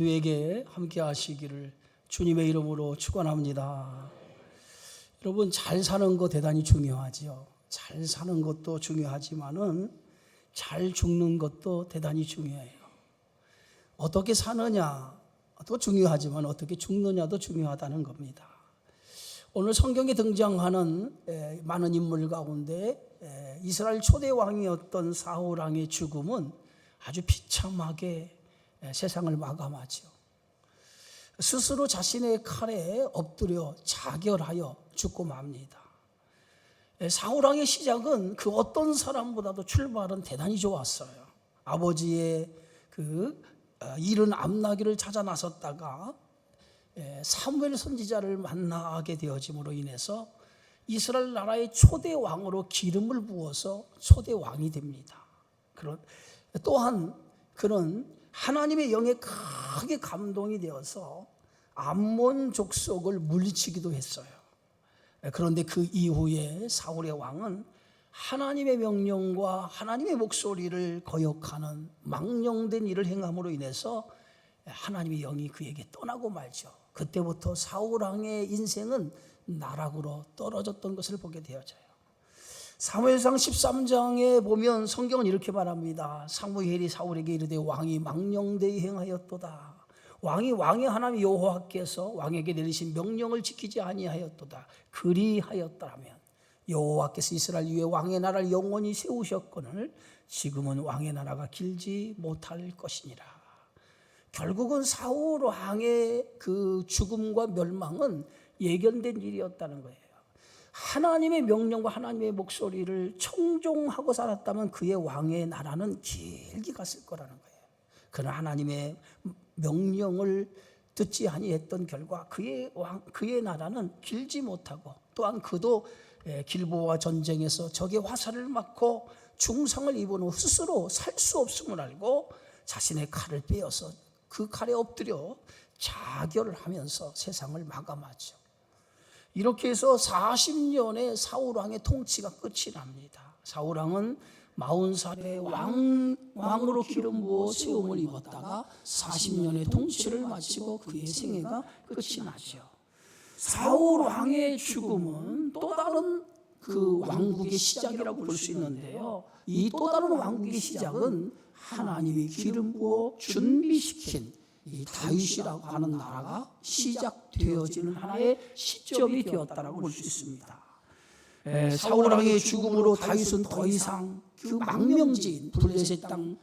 누에게 함께 하시기를 주님의 이름으로 축원합니다. 여러분, 잘 사는 거 대단히 중요하지요. 잘 사는 것도 중요하지만은 잘 죽는 것도 대단히 중요해요. 어떻게 사느냐도 중요하지만 어떻게 죽느냐도 중요하다는 겁니다. 오늘 성경에 등장하는 많은 인물 가운데 이스라엘 초대 왕이었던 사울 왕의 죽음은 아주 비참하게 세상을 마감하죠. 스스로 자신의 칼에 엎드려 자결하여 죽고 맙니다. 사울 왕의 시작은 그 어떤 사람보다도 출발은 대단히 좋았어요. 아버지의 그 잃은 암나귀를 찾아 나섰다가 사무엘 선지자를 만나게 되어짐으로 인해서 이스라엘 나라의 초대 왕으로 기름을 부어서 초대 왕이 됩니다. 또한 그는 하나님의 영에 크게 감동이 되어서 암몬 족속을 물리치기도 했어요. 그런데 그 이후에 사울의 왕은 하나님의 명령과 하나님의 목소리를 거역하는 망령된 일을 행함으로 인해서 하나님의 영이 그에게 떠나고 말죠. 그때부터 사울 왕의 인생은 나락으로 떨어졌던 것을 보게 되어져요. 사무엘상 13장에 보면 성경은 이렇게 말합니다. 사무엘이 사울에게 이르되 왕이 망령되이 행하였도다. 왕의 하나님 여호와께서 왕에게 내리신 명령을 지키지 아니하였도다. 그리하였다면 여호와께서 이스라엘 위에 왕의 나라를 영원히 세우셨거늘 지금은 왕의 나라가 길지 못할 것이니라. 결국은 사울 왕의 그 죽음과 멸망은 예견된 일이었다는 거예요. 하나님의 명령과 하나님의 목소리를 청종하고 살았다면 그의 왕의 나라는 길게 갔을 거라는 거예요. 그러나 하나님의 명령을 듣지 아니했던 결과 그의 나라는 길지 못하고, 또한 그도 길보아 전쟁에서 적의 화살을 맞고 중상을 입은 후 스스로 살 수 없음을 알고 자신의 칼을 빼어서 그 칼에 엎드려 자결을 하면서 세상을 마감하죠. 이렇게 해서 40년의 사울왕의 통치가 끝이 납니다. 사울왕은 40살에 왕으로 기름 부어 세움을 입었다가 40년의 통치를 마치고 그의 생애가 끝이 나죠. 사울왕의 죽음은 또 다른 그 왕국의 시작이라고 볼 수 있는데요. 이 또 다른 왕국의 시작은 하나님이 기름 부어 준비시킨 이 다윗이라고 하는 나라가 시작되어지는 하나의 시점이 되었다라고 볼 수 있습니다. 사울 왕의 죽음으로 다윗은 더 이상 그 망명지인 블레셋 땅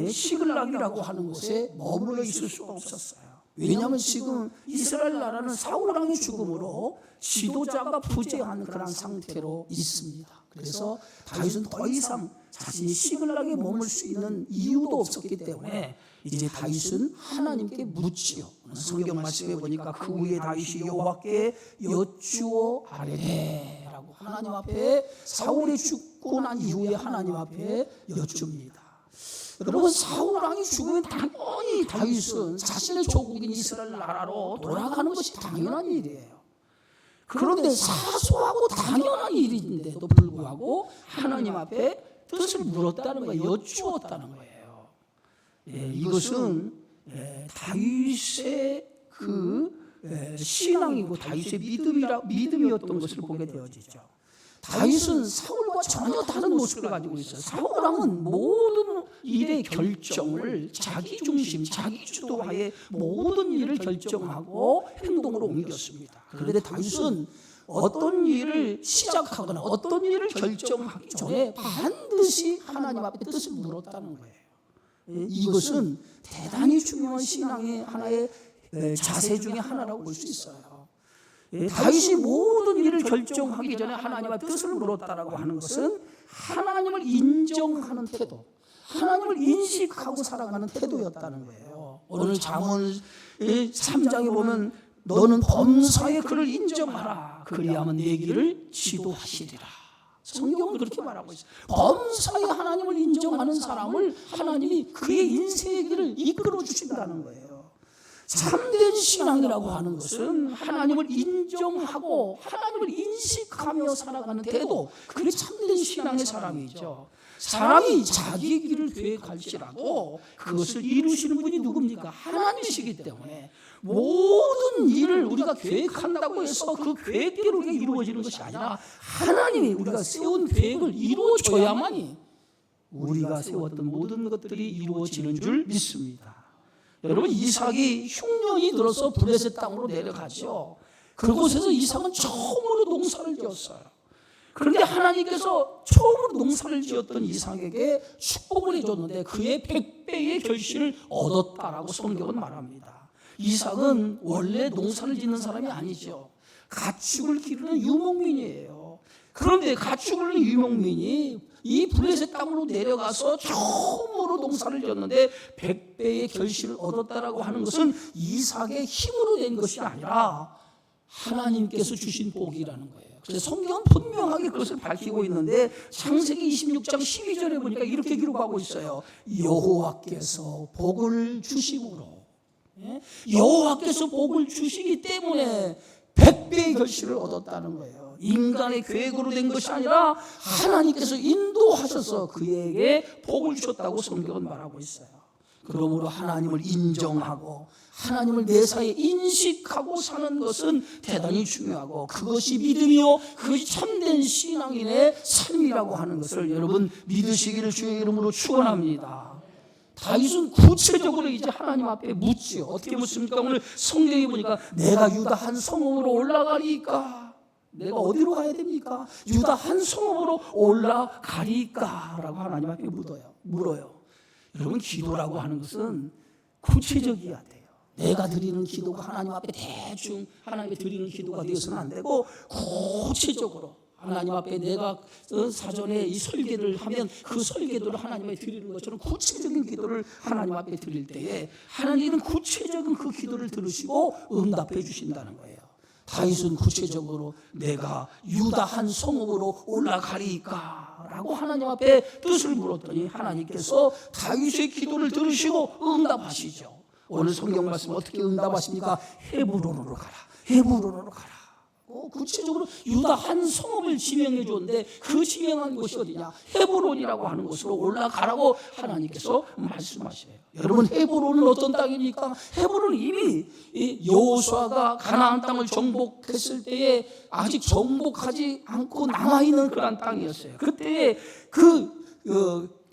시글락이라고 하는 곳에 머물러 있을 수가 없었어요. 왜냐하면 지금 이스라엘 나라는 사울 왕의 죽음으로 지도자가 부재한 그런 상태로 있습니다. 그래서 다윗은 더 이상 자신이 시글락에 머물 수 있는 이유도 없었기 때문에 이제 다윗은 하나님께 묻지요. 성경 말씀에 보니까 그 후에 다윗이 여호와께 여쭈어 아뢰라고 하나님 앞에 사울이 죽고 난 이후에 하나님 앞에 여쭙니다. 여러분, 사울 왕이 죽으면 당연히 다윗은 자신의 조국인 이스라엘 나라로 돌아가는 것이 당연한 일이에요. 그런데 사소하고 당연한 일인데도 불구하고 하나님 앞에 뜻을 물었다는 거예요. 여쭈었다는 거예요. 이것은 다윗의 그 신앙이고 다윗의 믿음이었던 것을 보게 되어지죠. 다윗은 사울과 전혀 다른 모습을 가지고 있어요. 사울 왕은 모든 일의 결정을 자기 중심, 자기 주도하에 모든 일을 결정하고 행동으로 옮겼습니다. 그런데 다윗은 어떤 일을 시작하거나 어떤 일을 결정하기 전에 반드시 하나님 앞에 뜻을 물었다는 거예요. 이것은 대단히 중요한 신앙의 하나의 자세 중에 하나라고 볼 수 있어요. 다윗이 모든 일을 결정하기 전에 하나님 앞에 뜻을 물었다라고 하는 것은 하나님을 인정하는 태도, 하나님을 인식하고 살아가는 태도였다는 거예요. 오늘 잠언 3장에 보면 너는 범사에 그를 인정하라. 그리하면 내 길을 지도하시리라. 성경은 그렇게 말하고 있어요. 범사에 하나님을 인정하는 사람을 하나님이 그의 인생의 길을 이끌어 주신다는 거예요. 참된 신앙이라고 하는 것은 하나님을 인정하고 하나님을 인식하며 살아가는 태도, 그게 참된 신앙의 사람이죠. 사람이 자기의 길을 계획할지라도 그것을 이루시는 분이 누굽니까? 하나님이시기 때문에 모든 일을 우리가 계획한다고 해서 그 계획대로 우리가 이루어지는 것이 아니라 하나님이 우리가 세운 계획을 이루어줘야만이 우리가 세웠던 모든 것들이 이루어지는 줄 믿습니다. 여러분, 이삭이 흉년이 들어서 블레셋 땅으로 내려가죠. 그곳에서 이삭은 처음으로 농사를 지었어요. 그런데 하나님께서 처음으로 농사를 지었던 이삭에게 축복을 해줬는데 그의 100배의 결실을 얻었다라고 성경은 말합니다. 이삭은 원래 농사를 짓는 사람이 아니죠. 가축을 기르는 유목민이에요. 그런데 가축을 기르는 유목민이 이 블레셋 땅으로 내려가서 처음으로 농사를 지었는데 100배의 결실을 얻었다라고 하는 것은 이삭의 힘으로 된 것이 아니라 하나님께서 주신 복이라는 거예요. 그래서 성경은 분명하게 그것을 밝히고 있는데 창세기 26장 12절에 보니까 이렇게 기록하고 있어요. 여호와께서 복을 주심으로, 여호와께서 복을 주시기 때문에 100배의 결실을 얻었다는 거예요. 인간의 계획으로 된 것이 아니라 하나님께서 인도하셔서 그에게 복을 주셨다고 성경은 말하고 있어요. 그러므로 하나님을 인정하고 하나님을 매사에 인식하고 사는 것은 대단히 중요하고 그것이 믿음이요 그것이 참된 신앙인의 삶이라고 하는 것을 여러분 믿으시기를 주의 이름으로 축원합니다. 다윗은 구체적으로 이제 하나님 앞에 묻지요. 어떻게 묻습니까? 오늘 성경에 보니까 내가 유다 한 성읍으로 올라가리까? 내가 어디로 가야 됩니까? 유다 한 성읍으로 올라가리까? 라고 하나님 앞에 물어요. 여러분, 기도라고 하는 것은 구체적이어야 돼요. 내가 드리는 기도가 하나님 앞에 대충 하나님께 드리는 기도가 되어서는 안 되고 구체적으로 하나님 앞에 내가 사전에 이 설계를 하면 그 설계도를 하나님께 드리는 것처럼 구체적인 기도를 하나님 앞에 드릴 때에 하나님은 구체적인 그 기도를 들으시고 응답해 주신다는 거예요. 다윗은 구체적으로 내가 유다 한 성읍으로 올라가리까? 라고 하나님 앞에 뜻을 물었더니 하나님께서 다윗의 기도를 들으시고 응답하시죠. 오늘 성경 말씀 어떻게 응답하십니까? 헤브론으로 가라. 헤브론으로 가라. 구체적으로 유다 한 성읍을 지명해 줬는데 그 지명한 곳이 어디냐? 헤브론이라고 하는 곳으로 올라가라고 하나님께서 말씀하셔요. 여러분, 헤브론은 어떤 땅입니까? 헤브론은 이미 여호수아가 가나안 땅을 정복했을 때에 아직 정복하지 않고 남아있는 그런 땅이었어요. 그때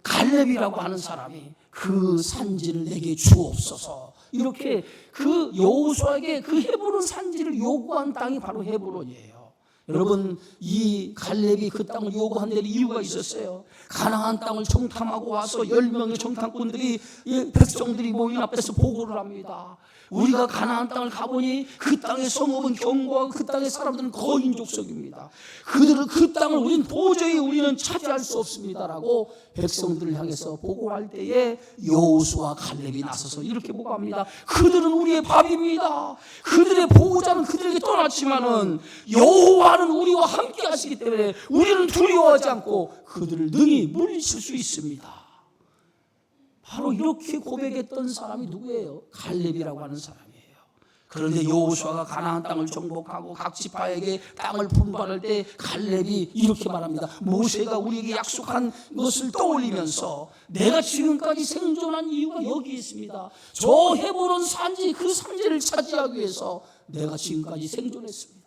갈렙이라고 하는 사람이 그 산지를 내게 주옵소서 이렇게 그 여호수아에게 그 헤브론 산지를 요구한 땅이 바로 헤브론이에요. 여러분, 이 갈렙이 그 땅을 요구한 데는 이유가 있었어요. 가나안 땅을 정탐하고 와서 10명의 정탐꾼들이 백성들이 모인 앞에서 보고를 합니다. 우리가 가나안 땅을 가보니 그 땅의 성읍은 견고하고 그 땅의 사람들은 거인 족속입니다. 그 땅을 우리는 차지할 수 없습니다라고 백성들을 향해서 보고할 때에 여호수아 갈렙이 나서서 이렇게 보고합니다. 그들은 우리의 밥입니다. 그들의 보호자는 그들에게 떠났지만은 여호와는 우리와 함께 하시기 때문에 우리는 두려워하지 않고 그들을 능히 물리칠 수 있습니다. 바로 이렇게 고백했던 사람이 누구예요? 갈렙이라고 하는 사람이에요. 그런데 여호수아가 가나안 땅을 정복하고 각 지파에게 땅을 분발할 때 갈렙이 이렇게 말합니다. 모세가 우리에게 약속한 것을 떠올리면서 내가 지금까지 생존한 이유가 여기 있습니다. 저 헤브론 산지 그 산지를 차지하기 위해서 내가 지금까지 생존했습니다.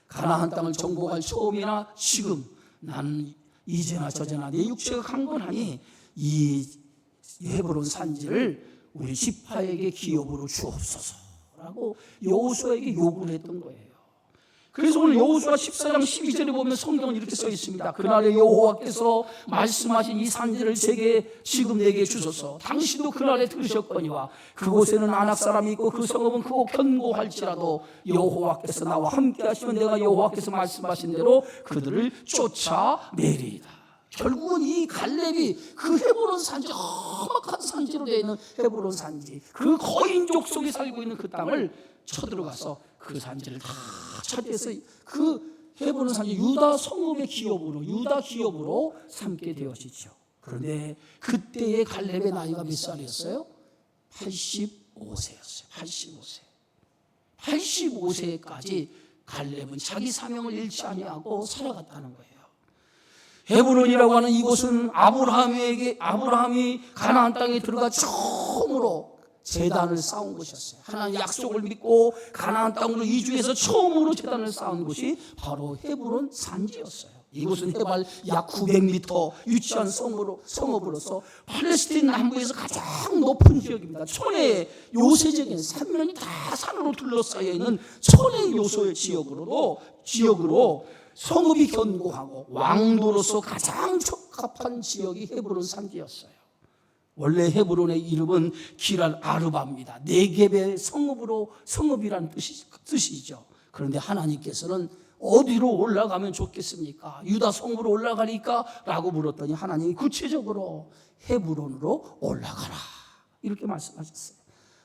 가나안 땅을 정복할 처음이나 지금 나는 이제나 저제나 내 육체가 강건하니 이 헤브론 산지를 우리 지파에게 기업으로 주옵소서라고 여호수아에게 요구를 했던 거예요. 그래서 오늘 여호수아 14장 12절에 보면 성경은 이렇게 써 있습니다. 그날에 여호와께서 말씀하신 이 산지를 지금 내게 주소서. 당신도 그날에 들으셨거니와 그곳에는 아낙 사람이 있고 그 성읍은 크고 견고할지라도 여호와께서 나와 함께 하시면 내가 여호와께서 말씀하신 대로 그들을 쫓아내리이다. 결국은 이 갈렙이 그 헤브론 산지, 험악한 산지로 되어 있는 헤브론 산지, 그 거인족 속에 살고 있는 그 땅을 쳐들어가서 그 산지를 다 차지해서 그 헤브론 산지 유다 성읍의 기업으로, 유다 기업으로 삼게 되어지죠. 그런데 그때의 갈렙의 나이가 몇 살이었어요? 85세였어요. 85세까지 갈렙은 자기 사명을 잃지 아니하고 살아갔다는 거예요. 헤브론이라고 하는 이곳은 아브라함이 가나안 땅에 들어가 처음으로 제단을 쌓은 곳이었어요. 하나님의 약속을 믿고 가나안 땅으로 이주해서 처음으로 제단을 쌓은 곳이 바로 헤브론 산지였어요. 이곳은 해발 약 900m 유치한 성읍으로서 팔레스틴 남부에서 가장 높은 지역입니다. 천의 요새적인 산면이 다 산으로 둘러싸여 있는 천의 요소의 지역으로 성읍이 견고하고 왕도로서 가장 적합한 지역이 헤브론 산지였어요. 원래 헤브론의 이름은 기랄 아르바입니다. 네겝의 성읍이라는 뜻이죠. 그런데 하나님께서는 어디로 올라가면 좋겠습니까? 유다 성으로 올라가니까? 라고 물었더니 하나님이 구체적으로 헤브론으로 올라가라 이렇게 말씀하셨어요.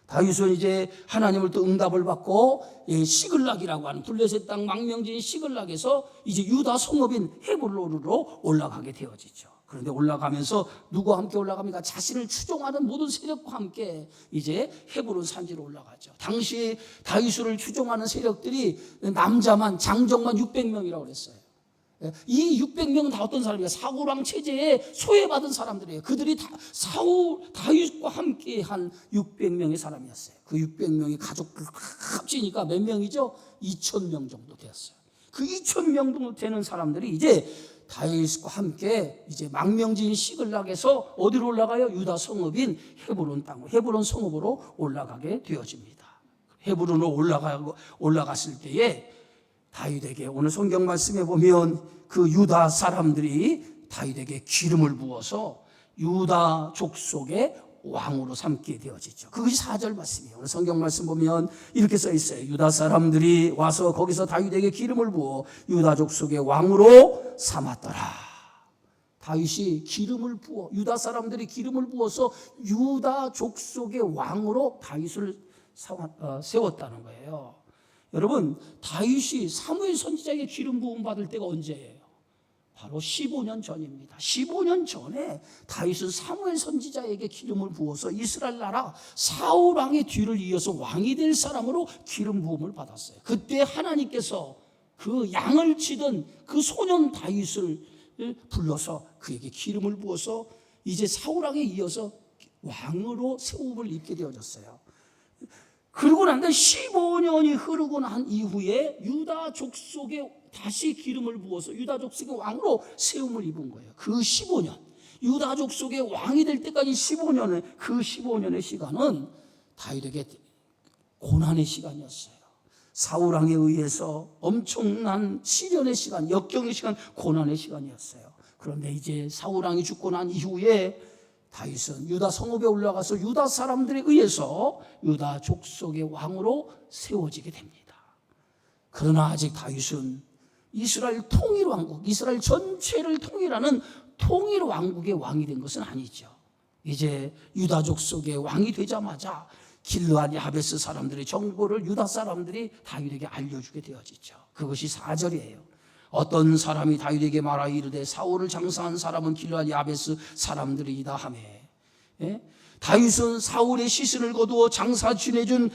다윗은 이제 하나님을 또 응답을 받고 시글락이라고 하는 블레셋 땅 망명지인 시글락에서 이제 유다 성읍인 헤브론으로 올라가게 되어지죠. 그런데 올라가면서 누구와 함께 올라갑니까? 자신을 추종하는 모든 세력과 함께 이제 헤브론 산지로 올라가죠. 당시 다윗을 추종하는 세력들이 남자만 장정만 600명이라고 그랬어요. 이 600명은 다 어떤 사람이에요? 사울왕 체제에 소외받은 사람들이에요. 그들이 다 다윗과 함께 한 600명의 사람이었어요. 그 600명의 가족들 합치니까 몇 명이죠? 2,000명 정도 되었어요. 그 2,000명 정도 되는 사람들이 이제 다윗과 함께 이제 망명지인 시글락에서 어디로 올라가요? 유다 성읍인 헤브론 성읍으로 올라가게 되어집니다. 헤브론으로 올라갔을 때에 다윗에게 오늘 성경 말씀에 보면 그 유다 사람들이 다윗에게 기름을 부어서 유다 족속의 왕으로 삼게 되어지죠. 그것이 4절 말씀이에요. 오늘 성경 말씀 보면 이렇게 써 있어요. 유다 사람들이 와서 거기서 다윗에게 기름을 부어 유다 족속의 왕으로 삼았더라. 다윗이 기름을 부어 유다 사람들이 기름을 부어서 유다 족속의 왕으로 다윗을 세웠다는 거예요. 여러분, 다윗이 사무엘 선지자에게 기름 부음 받을 때가 언제예요? 바로 15년 전입니다. 15년 전에 다윗은 사무엘 선지자에게 기름을 부어서 이스라엘 나라 사울 왕의 뒤를 이어서 왕이 될 사람으로 기름 부음을 받았어요. 그때 하나님께서 그 양을 치던 그 소년 다윗을 불러서 그에게 기름을 부어서 이제 사울 왕에 이어서 왕으로 세움을 입게 되어졌어요. 그러고 난 다음에 15년이 흐르고 난 이후에 유다 족속에 다시 기름을 부어서 유다 족속의 왕으로 세움을 입은 거예요. 그 15년, 유다 족속의 왕이 될 때까지 15년의 시간은 다윗에게 고난의 시간이었어요. 사울 왕에 의해서 엄청난 시련의 시간, 역경의 시간, 고난의 시간이었어요. 그런데 이제 사울 왕이 죽고 난 이후에 다윗은 유다 성읍에 올라가서 유다 사람들에 의해서 유다 족속의 왕으로 세워지게 됩니다. 그러나 아직 다윗은 이스라엘 통일 왕국, 이스라엘 전체를 통일하는 통일 왕국의 왕이 된 것은 아니죠. 이제 유다 족속의 왕이 되자마자 길르앗 야베스 사람들의 정보를 유다 사람들이 다윗에게 알려주게 되어지죠. 그것이 4절이에요. 어떤 사람이 다윗에게 말하 이르되 사울을 장사한 사람은 길르앗 야베스 사람들이다 하며, 다윗은 사울의 시신을 거두어 장사 지내준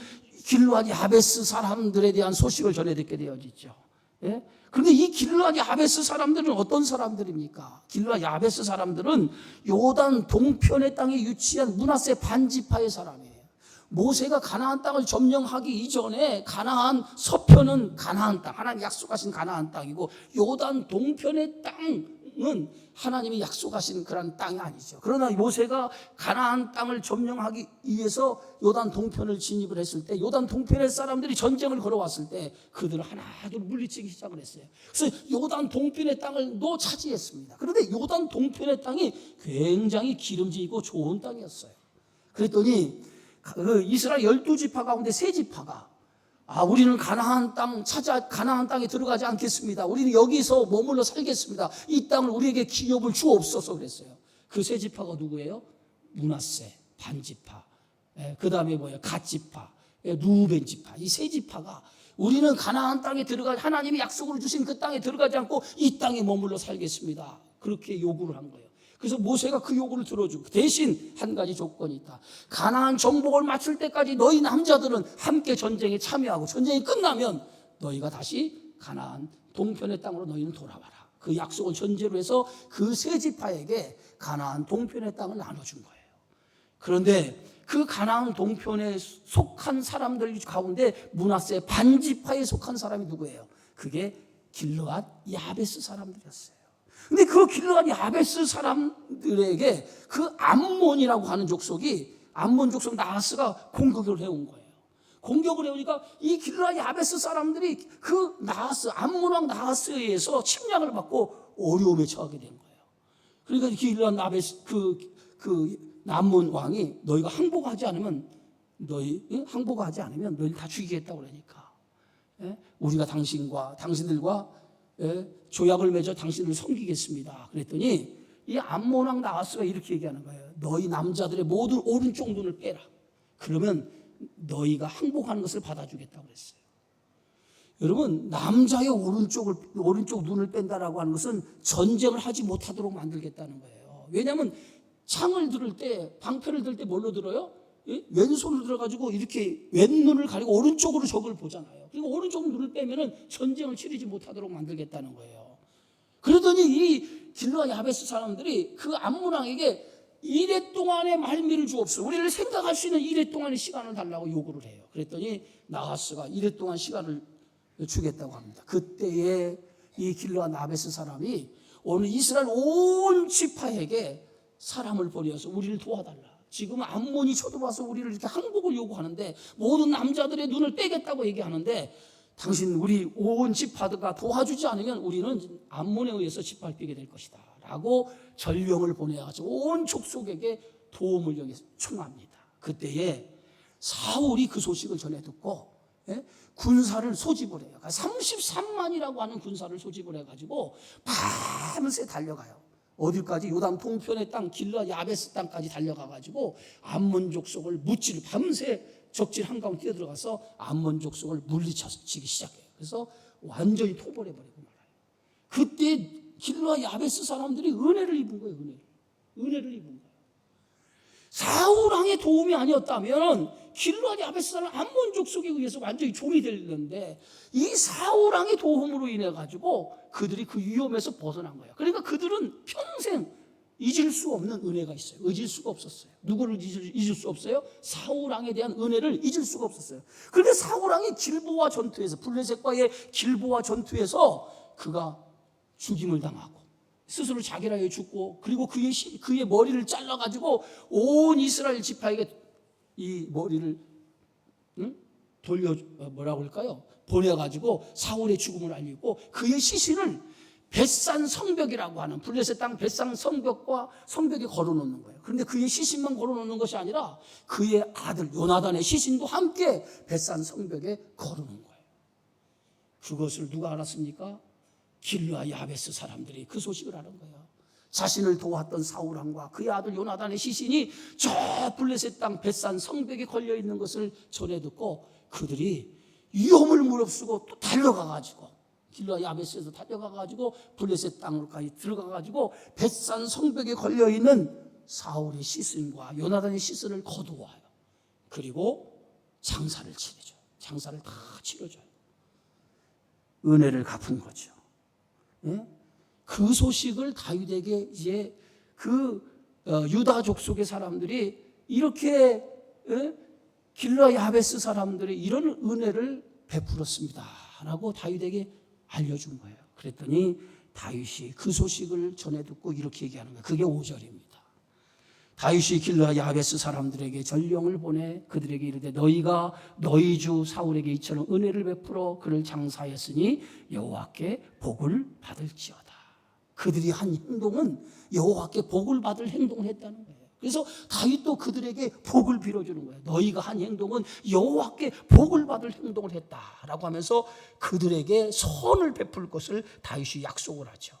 길르앗 야베스 사람들에 대한 소식을 전해 듣게 되어지죠. 그런데 이 길르앗 야베스 사람들은 어떤 사람들입니까? 길르앗 야베스 사람들은 요단 동편의 땅에 위치한 므낫세 반지파의 사람이에요. 모세가 가나안 땅을 점령하기 이전에 가나안 서편은 가나안 땅, 하나님 약속하신 가나안 땅이고 요단 동편의 땅은 하나님이 약속하신 그런 땅이 아니죠. 그러나 모세가 가나안 땅을 점령하기 위해서 요단 동편을 진입을 했을 때 요단 동편의 사람들이 전쟁을 걸어왔을 때 그들을 하나둘 물리치기 시작을 했어요. 그래서 요단 동편의 땅을 차지했습니다. 그런데 요단 동편의 땅이 굉장히 기름지고 좋은 땅이었어요. 그랬더니 그 이스라엘 12지파 가운데 3지파가 우리는 가나안 땅에 들어가지 않겠습니다. 우리는 여기서 머물러 살겠습니다. 이 땅을 우리에게 기업을 주옵소서 그랬어요. 그 3지파가 누구예요? 므낫세 반지파, 그 다음에 갓지파, 루벤 지파. 이 3지파가 우리는 가나안 땅에 하나님이 약속으로 주신 그 땅에 들어가지 않고 이 땅에 머물러 살겠습니다. 그렇게 요구를 한 거예요. 그래서 모세가 그 요구를 들어주고 대신 한 가지 조건이 있다. 가나안 정복을 마칠 때까지 너희 남자들은 함께 전쟁에 참여하고 전쟁이 끝나면 너희가 다시 가나안 동편의 땅으로 너희는 돌아와라. 그 약속을 전제로 해서 그 세 지파에게 가나안 동편의 땅을 나눠준 거예요. 그런데 그 가나안 동편에 속한 사람들 가운데 므낫세 반지파에 속한 사람이 누구예요? 그게 길르앗 야베스 사람들이었어요. 근데 그 길르앗 야베스 사람들에게 그 암몬이라고 하는 족속이, 암몬 족속 나하스가 공격을 해온 거예요. 공격을 해오니까 이 길르앗 야베스 사람들이 그 나하스, 암몬 왕 나하스에 의해서 침략을 받고 어려움에 처하게 된 거예요. 그러니까 길르앗 야베스 그 암몬 왕이 너희가 항복하지 않으면 너희를 다 죽이겠다고 그러니까, 우리가 당신들과 조약을 맺어 당신을 섬기겠습니다. 그랬더니 이 암몬 왕 나하스가 이렇게 얘기하는 거예요. 너희 남자들의 모든 오른쪽 눈을 빼라. 그러면 너희가 항복하는 것을 받아주겠다고 그랬어요. 여러분, 남자의 오른쪽 눈을 뺀다라고 하는 것은 전쟁을 하지 못하도록 만들겠다는 거예요. 왜냐하면 창을 들을 때, 방패를 들 때 뭘로 들어요? 왼손으로 들어가지고 이렇게 왼눈을 가리고 오른쪽으로 적을 보잖아요. 그리고 오른쪽 눈을 빼면은 전쟁을 치르지 못하도록 만들겠다는 거예요. 그러더니 이 길르앗 야베스 사람들이 그 암몬 왕에게 이래 동안의 말미를 주옵소서, 우리를 생각할 수 있는 이래 동안의 시간을 달라고 요구를 해요. 그랬더니 나하스가 이래 동안 시간을 주겠다고 합니다. 그때에 이 길르앗 야베스 사람이 오늘 이스라엘 온 지파에게 사람을 보내어서 우리를 도와달라. 지금 암몬이 쳐들어와서 우리를 이렇게 항복을 요구하는데 모든 남자들의 눈을 빼겠다고 얘기하는데 당신 우리 온 지파가 도와주지 않으면 우리는 암몬에 의해서 짓밟히게 될 것이다 라고 전령을 보내가지고 온 족속에게 도움을 청합니다. 그때에 사울이 그 소식을 전해 듣고 군사를 소집을 해요. 33만이라고 하는 군사를 소집을 해가지고 밤새 달려가요. 어디까지? 요단 동편의 땅 길르앗 야베스 땅까지 달려가가지고 암몬 족속을 밤새 적진 한가운데 뛰어들어가서 암몬 족속을 물리치기 시작해요. 그래서 완전히 토벌해버리고 말아요. 그때 길르앗 야베스 사람들이 은혜를 입은 거예요. 은혜를 입은 거예요. 사울 왕의 도움이 아니었다면 길르앗 야베스 사람 암몬 족속에 의해서 완전히 종이 되는데 이 사울 왕의 도움으로 인해 가지고 그들이 그 위험에서 벗어난 거예요. 그러니까 그들은 평생 잊을 수 없는 은혜가 있어요. 잊을 수가 없었어요. 누구를 잊을 수 없어요? 사울 왕에 대한 은혜를 잊을 수가 없었어요. 그런데 사울 왕이 길보아 전투에서, 블레셋과의 길보아 전투에서 그가 죽임을 당하고 스스로 자결하여 죽고, 그리고 그의 머리를 잘라가지고 온 이스라엘 지파에게 이 머리를 보내가지고 사울의 죽음을 알리고 그의 시신을 벳산 성벽이라고 하는 블레셋 땅 벳산 성벽에 걸어놓는 거예요. 그런데 그의 시신만 걸어놓는 것이 아니라 그의 아들 요나단의 시신도 함께 벳산 성벽에 걸어놓은 거예요. 그것을 누가 알았습니까? 길르앗 야베스 사람들이 그 소식을 아는 거예요. 자신을 도왔던 사울 왕과 그의 아들 요나단의 시신이 저 블레셋 땅 벳산 성벽에 걸려 있는 것을 전해 듣고 그들이 위험을 무릅쓰고 또 달려가가지고 길르앗 야베스에서 달려가가지고 블레셋 땅으로까지 들어가가지고 벳산 성벽에 걸려 있는 사울의 시신과 요나단의 시신을 거두어와요. 그리고 장사를 치르죠. 장사를 다 치러줘요. 은혜를 갚은 거죠. 그 소식을 다윗에게 이제 유다 족속의 사람들이 이렇게 길르앗 야베스 사람들이 이런 은혜를 베풀었습니다 라고 다윗에게 알려준 거예요. 그랬더니 다윗이 그 소식을 전해 듣고 이렇게 얘기하는 거예요. 그게 5절입니다. 다윗이 길르앗 야베스 사람들에게 전령을 보내 그들에게 이르되 너희가 너희 주 사울에게 이처럼 은혜를 베풀어 그를 장사했으니 여호와께 복을 받을지어다. 그들이 한 행동은 여호와께 복을 받을 행동을 했다는 거예요. 그래서 다윗도 그들에게 복을 빌어주는 거예요. 너희가 한 행동은 여호와께 복을 받을 행동을 했다라고 하면서 그들에게 선을 베풀 것을 다윗이 약속을 하죠.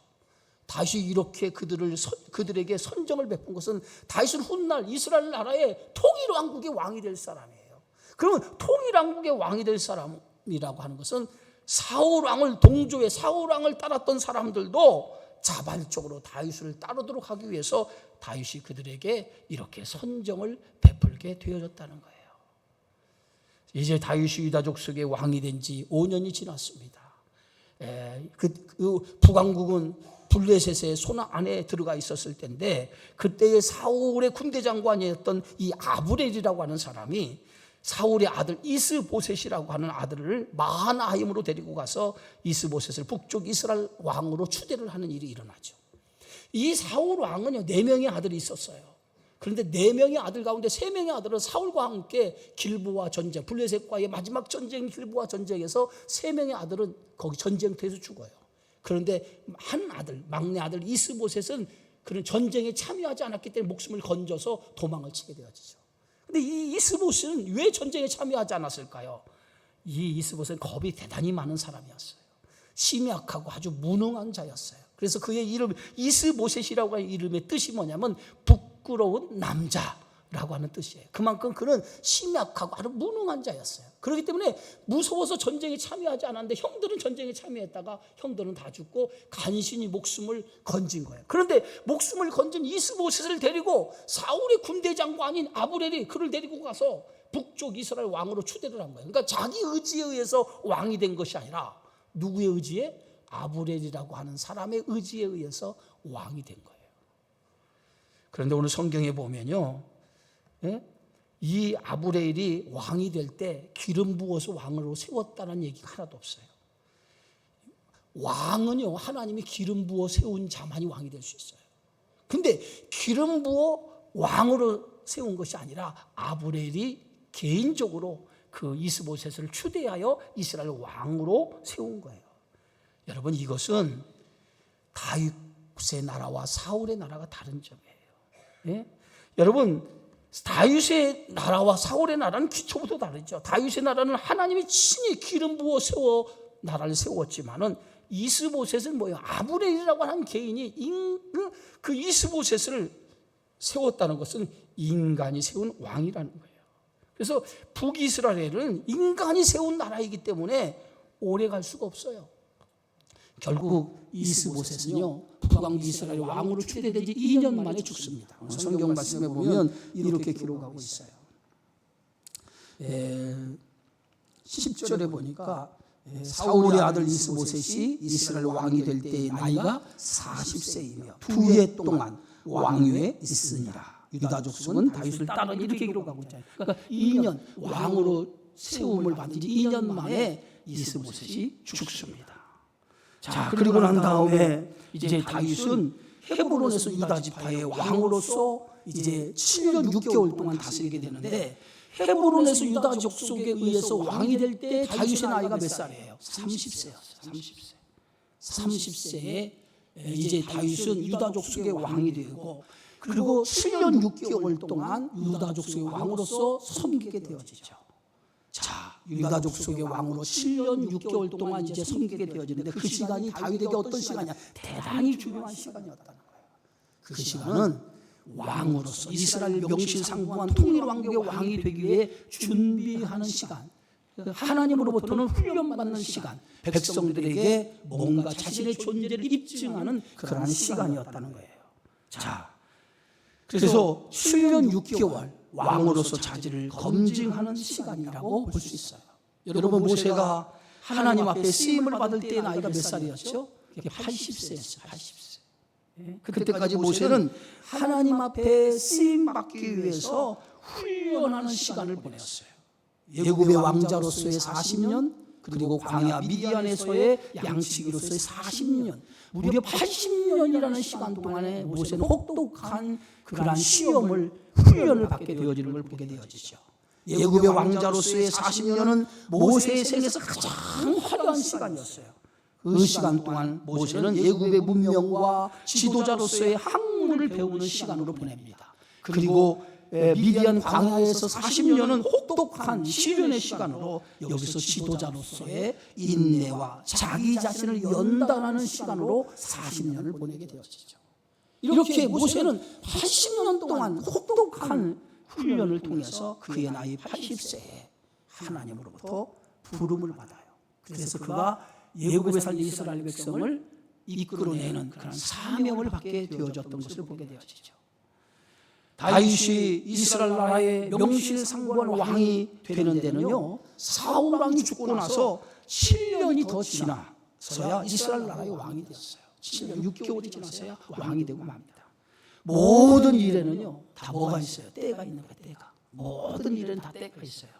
다윗이 이렇게 그들에게 선정을 베푼 것은 다윗은 훗날 이스라엘 나라의 통일 왕국의 왕이 될 사람이에요. 그러면 통일 왕국의 왕이 될 사람이라고 하는 것은 사울 왕을 동조해 사울 왕을 따랐던 사람들도 자발적으로 다윗을 따르도록 하기 위해서 다윗이 그들에게 이렇게 선정을 베풀게 되어졌다는 거예요. 이제 다윗이 유다 족속의 왕이 된 지 5년이 지났습니다. 그 북왕국은 블레셋의 손 안에 들어가 있었을 때인데, 그때의 사울의 군대 장관이었던 이 아브넬이라고 하는 사람이 사울의 아들 이스보셋이라고 하는 아들을 마하나임으로 데리고 가서 이스보셋을 북쪽 이스라엘 왕으로 추대를 하는 일이 일어나죠. 이 사울 왕은요 4명의 아들이 있었어요. 그런데 4명의 아들 가운데 3명의 아들은 사울과 함께 길보아 전쟁, 블레셋과의 마지막 전쟁 길보아 전쟁에서 3명의 아들은 거기 전쟁터에서 죽어요. 그런데 한 아들, 막내 아들 이스보셋은 그런 전쟁에 참여하지 않았기 때문에 목숨을 건져서 도망을 치게 되어지죠. 근데 이 이스보셋은 왜 전쟁에 참여하지 않았을까요? 이 이스보셋은 겁이 대단히 많은 사람이었어요. 심약하고 아주 무능한 자였어요. 그래서 그의 이름 이스보셋이라고 하는 이름의 뜻이 뭐냐면 부끄러운 남자라고 하는 뜻이에요. 그만큼 그는 심약하고 아주 무능한 자였어요. 그렇기 때문에 무서워서 전쟁에 참여하지 않았는데 형들은 전쟁에 참여했다가 형들은 다 죽고 간신히 목숨을 건진 거예요. 그런데 목숨을 건진 이스보셋을 데리고 사울의 군대 장관인 아브넬이 그를 데리고 가서 북쪽 이스라엘 왕으로 추대를 한 거예요. 그러니까 자기 의지에 의해서 왕이 된 것이 아니라 누구의 의지에? 아브넬이라고 하는 사람의 의지에 의해서 왕이 된 거예요. 그런데 오늘 성경에 보면요, 이 아브넬이 왕이 될 때 기름 부어서 왕으로 세웠다는 얘기가 하나도 없어요. 왕은요 하나님이 기름 부어 세운 자만이 왕이 될 수 있어요. 근데 기름 부어 왕으로 세운 것이 아니라 아브넬이 개인적으로 그 이스보셋을 추대하여 이스라엘 왕으로 세운 거예요. 여러분, 이것은 다윗의 나라와 사울의 나라가 다른 점이에요. 여러분, 다윗의 나라와 사울의 나라는 기초부터 다르죠. 다윗의 나라는 하나님이 친히 기름 부어 나라를 세웠지만은 이스보셋은 뭐예요? 아브넬이라고 하는 개인이 그 이스보셋을 세웠다는 것은 인간이 세운 왕이라는 거예요. 그래서 북이스라엘은 인간이 세운 나라이기 때문에 오래 갈 수가 없어요. 결국 이스보셋은요 북왕국 이스라엘 왕으로 추대된 지 2년 만에 죽습니다. 성경 말씀에 보면 이렇게 기록하고 있어요. 10절에 보니까 사울의 아들 이스보셋이 이스라엘 왕이 될 때의 나이가 40세이며 2해 동안 왕위에 있으니라. 유다 족속은 다윗을 따르니 이렇게 기록하고 있잖아요. 그러니까 2년 왕으로 세움을 받은 지 2년 만에 이스보셋이 죽습니다. 자, 그리고 난 다음에 이제 다윗은 헤브론에서 유다 지파의 왕으로서 이제 7년 6개월 동안 다스리게 되는데, 헤브론에서 유다 족속에 의해서 왕이 될 때 다윗의 나이가 몇 살이에요? 30세였어요. 30세에 이제 다윗은 유다 족속의 왕이 되고, 그리고 7년 6개월 동안 유다 족속의 왕으로서 섬기게 되어지죠. 자, 유다 족속의 왕으로 7년 6개월 동안 이제 섬기게 되어지는데, 그 시간이 다윗에게 어떤 시간이냐? 대단히 중요한 시간이었다는 거예요. 그 시간은 왕으로서 이스라엘 명실상부한 통일 왕국의 왕이 되기 위해 준비하는 시간, 하나님으로부터는 훈련받는 시간, 백성들에게 뭔가 자신의 존재를 입증하는 그러한 시간이었다는 거예요. 자, 그래서 7년 6개월 왕으로서 자질을 검증하는 시간이라고 볼 수 있어요. 여러분, 모세가 하나님 앞에 쓰임을 받을 때의 나이가 몇 살이었죠? 80세였어요. 80세. 그때까지 모세는 하나님 앞에 쓰임 받기 위해서 훈련하는 시간을 보냈어요. 애굽의 왕자로서의 40년, 그리고 광야 미디안에서의 양치기로서의 40년, 무려 80년이라는 시간 동안에 모세는 혹독한 그러한 시험을, 훈련을 받게 되어지는 걸 보게 되어지죠. 애굽의 왕자로서의 40년은 모세의 생에서 가장 화려한 시간이었어요. 그 시간 동안 모세는 애굽의 문명과 지도자로서의 학문을 배우는 시간으로 보냅니다. 그리고 미디안 광야에서 40년은 혹독한 시련의 시간으로, 여기서 지도자로서의 인내와 자기 자신을 연단하는 시간으로 40년을 보내게 되어지죠. 이렇게 모세는 80년 동안 혹독한 훈련을 통해서 그의 나이 80세에 하나님으로부터 부름을 받아요. 그래서 그가 애굽에 살던 이스라엘 백성을 이끌어내는 그런 사명을 받게 되어졌던 것을 보게 되어지죠. 다윗이 이스라엘 나라의 명실상부한 왕이 되는 데는요, 사울 왕이 죽고 나서 7년이 더 지나 지나서야 이스라엘 나라의 왕이 됐어요. 7년 6개월이 지나서야 왕이 되고 맙니다. 모든 일에는요 다 뭐가 있어요? 때가 있는 거예요. 때가. 모든 일에는 다 때가 있어요.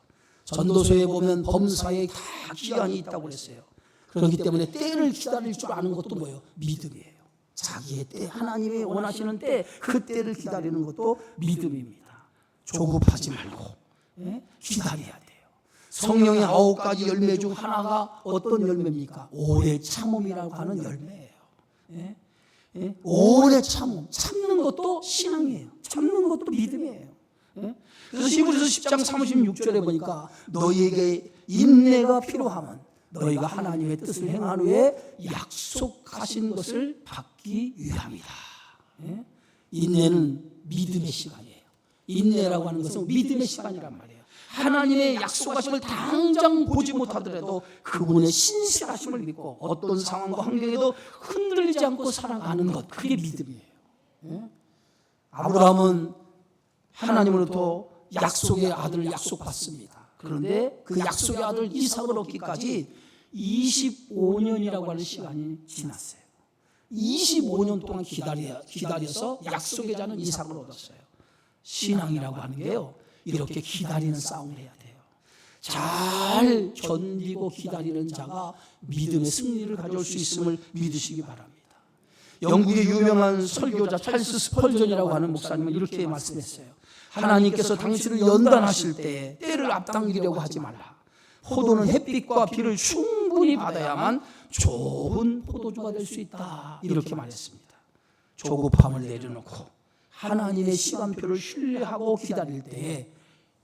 전도서에 보면 범사에 다 기한이 있다고 그랬어요. 그렇기 때문에 때를 기다릴 줄 아는 것도 뭐예요? 믿음이에요. 자기의 때, 하나님이 원하시는 때, 그 때를 기다리는 것도 믿음입니다. 조급하지 말고 기다려야 돼요. 성령의 9가지 열매 중 하나가 어떤 열매입니까? 오래 참음이라고 하는 열매예요. 오래 참는 것도 신앙이에요. 참는 것도 믿음이에요. 그래서 히브리서 10장 36절에 보니까 너희에게 인내가 필요하면 너희가 하나님의 뜻을 행한 후에 약속하신 것을 받기 위함이다. 인내는 믿음의 시간이에요. 인내라고 하는 것은 믿음의 시간이란 말이에요. 하나님의 약속하심을 당장 보지 못하더라도 그분의 신실하심을 믿고 어떤 상황과 환경에도 흔들리지 않고 살아가는 것, 그게 믿음이에요. 아브라함은 하나님으로부터 약속의 아들을 약속받습니다. 그런데 그 약속의 아들 이삭을 얻기까지 25년이라고 하는 시간이 지났어요. 25년 동안 기다려서 약속의 자는 이삭을 얻었어요. 신앙이라고 하는 게요, 이렇게 기다리는 싸움을 해야 돼요. 잘 견디고 기다리는 자가 믿음의 승리를 가져올 수 있음을 믿으시기 바랍니다. 영국의 유명한 설교자 찰스 스펄전이라고 하는 목사님은 이렇게 말씀했어요. 하나님께서 당신을 연단하실 때 때를 앞당기려고 하지 말라. 포도는 햇빛과 비를 충분히 받아야만 좋은 포도주가 될 수 있다. 이렇게 말했습니다. 조급함을 내려놓고 하나님의 시간표를 신뢰하고 기다릴 때에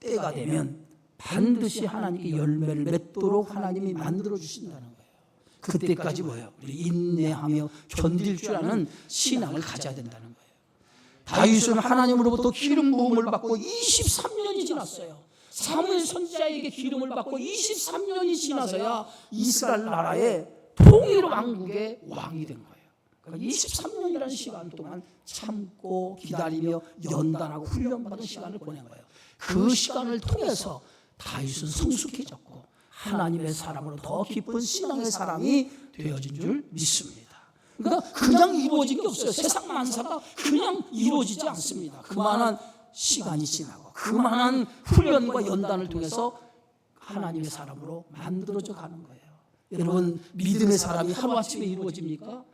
때가 되면 반드시 하나님께 열매를 맺도록 하나님이 만들어 주신다는 거예요. 그때까지 뭐예요? 우리 인내하며 견딜 줄 아는 신앙을 가져야 된다는 거예요. 다윗은 하나님으로부터 기름 부음을 받고 23년이 지났어요. 사무엘 선지자에게 기름을 받고 23년이 지나서야 이스라엘 나라의 통일 왕국의 왕이 된 거예요. 그러니까 23년이라는 시간 동안 참고 기다리며 연단하고 훈련받은 시간을 보낸 거예요. 그 시간을 통해서 다윗은 성숙해졌고 하나님의 사람으로 더 깊은 신앙의 사람이 되어진 줄 믿습니다. 그러니까 그냥 이루어진 게 없어요. 세상 만사가 그냥 이루어지지 않습니다. 그만한 시간이 지나고 그만한 훈련과 연단을 통해서 하나님의 사람으로 만들어져 가는 거예요. 여러분, 믿음의 사람이 하루아침에 이루어집니까?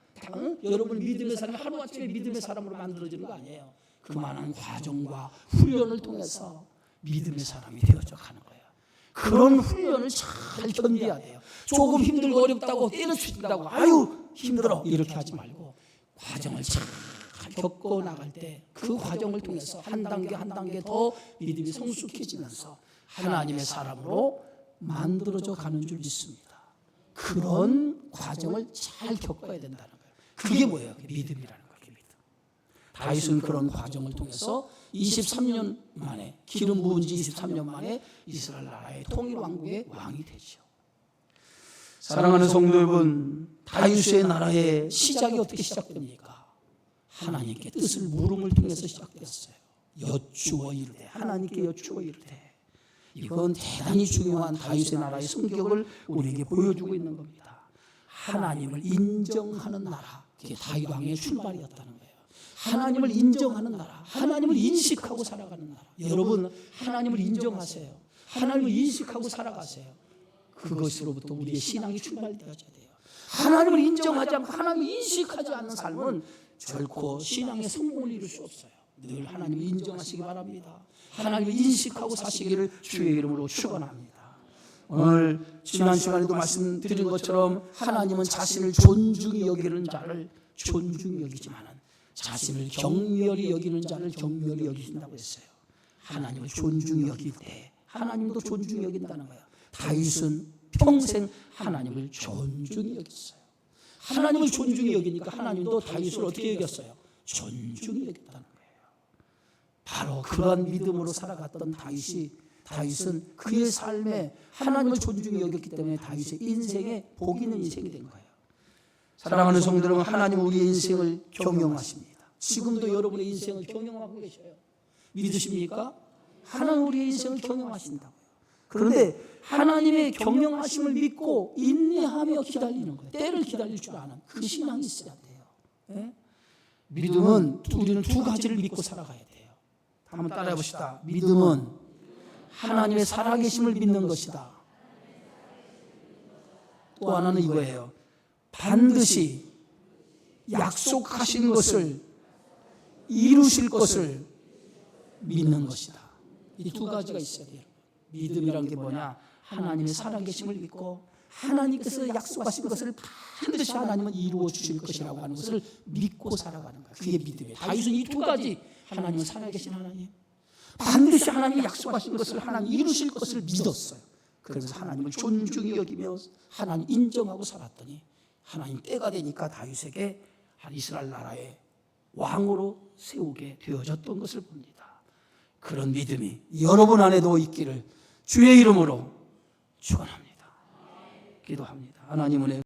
여러분, 믿음의 사람이 하루아침에 믿음의 사람으로 만들어지는 거 아니에요. 그만한 과정과 훈련을 통해서 믿음의 사람이 되어져 가는 거예요. 그런 훈련을 잘 견뎌야 돼요. 조금 힘들고 어렵다고 때려치다고 아유 힘들어 이렇게 하지 말고 과정을 잘 겪어 나갈 때 그 과정을 통해서 한 단계 한 단계 더 믿음이 성숙해지면서 하나님의 사람으로 만들어져 가는 줄 믿습니다. 그런 과정을 잘 겪어야 된다는 거예요. 그게 뭐예요? 믿음이라는 거예요. 믿음. 다윗은 그런 과정을 통해서 23년 만에 기름 부은 지 23년 만에 이스라엘 나라의 통일 왕국의 왕이 되죠. 사랑하는 성도 여러분, 다윗의 나라의 시작이 어떻게 시작됩니까? 하나님께 뜻을 물음을 통해서 시작됐어요. 여쭈어 이르되, 하나님께 여쭈어 이르되. 이건 대단히 중요한 다윗의 나라의 성격을 우리에게 보여주고 있는 겁니다. 하나님을 인정하는 나라, 그게 다윗 왕의 출발이었다는 거예요. 하나님을 인정하는 나라, 하나님을 인식하고 살아가는 나라. 여러분, 하나님을 인정하세요. 하나님을 인식하고 살아가세요. 그것으로부터 우리의 신앙이 출발되어져야 돼요. 하나님을 인정하지 않고 하나님을 인식하지 않는 삶은 결코 신앙의 성공을 이룰 수 없어요. 늘 하나님을 인정하시기 바랍니다. 하나님을 인식하고 사시기를 주의 이름으로 축원합니다. 오늘 지난 시간에도 말씀드린 것처럼 하나님은 자신을 존중히 여기는 자를 존중히 여기지만은 자신을 경멸히 여기는 자를 경멸히 여기신다고 했어요. 하나님을 존중히 여길 때 하나님도 존중히 여긴다는 거예요. 다윗은 평생 하나님을 존중히 여겼어요. 하나님을 존중히 여기니까 하나님도 다윗을 어떻게 여겼어요? 존중히 여겼다는 거예요. 바로 그러한 믿음으로 살아갔던 다윗은 그의 삶에 하나님을 존중히 여겼기 때문에 다윗의 인생에 복 있는 인생이 된 거예요. 사랑하는 성도 여러분, 하나님은 우리의 인생을 경영하십니다. 지금도 여러분의 인생을 경영하고 계셔요. 믿으십니까? 하나님 우리의 인생을 경영하신다고요. 그런데 하나님의 경영하심을 믿고 인내하며 기다리는 거예요. 때를 기다릴 줄 아는 그 신앙이 있어야 돼요. 예? 믿음은 우리는 두 가지를 믿고 살아가야 돼요. 한번 따라해 봅시다. 믿음은 하나님의 살아계심을 믿는 것이다. 또 하나는 이거예요. 반드시 약속하신 것을 이루실 것을 믿는 것이다. 이 두 가지가 있어야 돼요. 믿음이란 게 뭐냐? 하나님의 살아계심을 믿고 하나님께서 약속하신 것을 반드시 하나님은 이루어 주실 것이라고 하는 것을 믿고 살아가는 거예요. 그게 믿음이에요. 다윗은 이 두 가지, 하나님은 살아계신 하나님, 반드시 하나님이 약속하신 것을 하나님 이루실 것을 믿었어요. 그래서 하나님을 존중히 여기며 하나님 인정하고 살았더니 하나님 때가 되니까 다윗에게 이스라엘 나라의 왕으로 세우게 되어졌던 것을 봅니다. 그런 믿음이 여러분 안에도 있기를 주의 이름으로 축원합니다. 기도합니다. 하나님 은혜